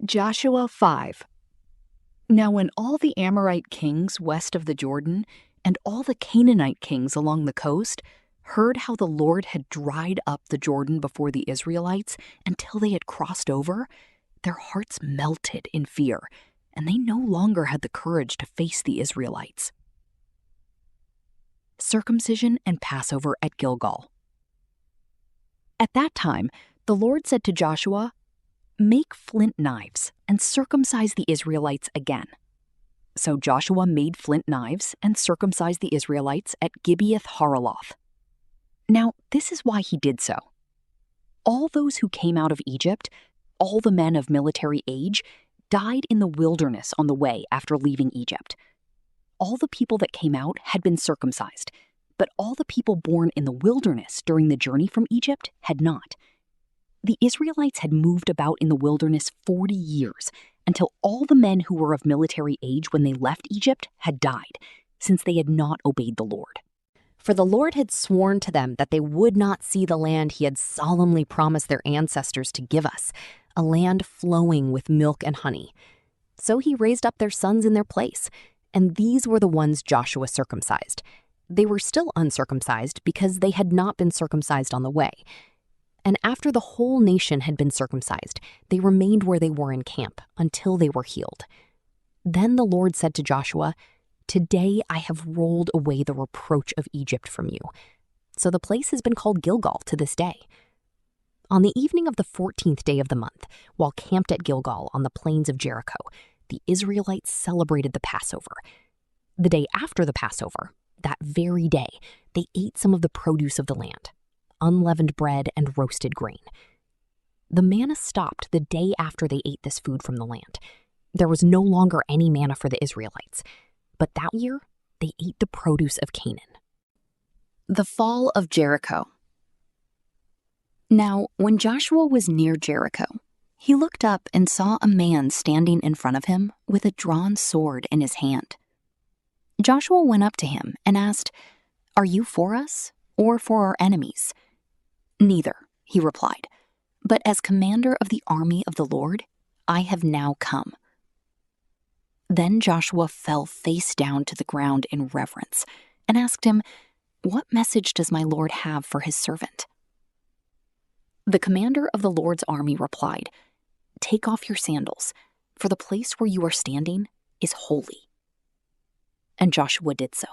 Joshua 5. Now when all the Amorite kings west of the Jordan and all the Canaanite kings along the coast heard how the Lord had dried up the Jordan before the Israelites until they had crossed over, their hearts melted in fear, and they no longer had the courage to face the Israelites. Circumcision and Passover at Gilgal. At that time, the Lord said to Joshua, "Make flint knives and circumcise the Israelites again." So Joshua made flint knives and circumcised the Israelites at Gibeath Haraloth. Now, this is why he did so. All those who came out of Egypt, all the men of military age, died in the wilderness on the way after leaving Egypt. All the people that came out had been circumcised, but all the people born in the wilderness during the journey from Egypt had not. The Israelites had moved about in the wilderness 40 years until all the men who were of military age when they left Egypt had died, since they had not obeyed the Lord. For the Lord had sworn to them that they would not see the land he had solemnly promised their ancestors to give us, a land flowing with milk and honey. So he raised up their sons in their place, and these were the ones Joshua circumcised. They were still uncircumcised because they had not been circumcised on the way. And after the whole nation had been circumcised, they remained where they were in camp until they were healed. Then the Lord said to Joshua, "Today I have rolled away the reproach of Egypt from you." So the place has been called Gilgal to this day. On the evening of the 14th day of the month, while camped at Gilgal on the plains of Jericho, the Israelites celebrated the Passover. The day after the Passover, that very day, they ate some of the produce of the land, unleavened bread and roasted grain. The manna stopped the day after they ate this food from the land. There was no longer any manna for the Israelites, but that year they ate the produce of Canaan. The fall of Jericho. Now, when Joshua was near Jericho, he looked up and saw a man standing in front of him with a drawn sword in his hand. Joshua went up to him and asked, "Are you for us or for our enemies?" "Neither," he replied, "but as commander of the army of the Lord, I have now come." Then Joshua fell face down to the ground in reverence and asked him, "What message does my Lord have for his servant?" The commander of the Lord's army replied, "Take off your sandals, for the place where you are standing is holy." And Joshua did so.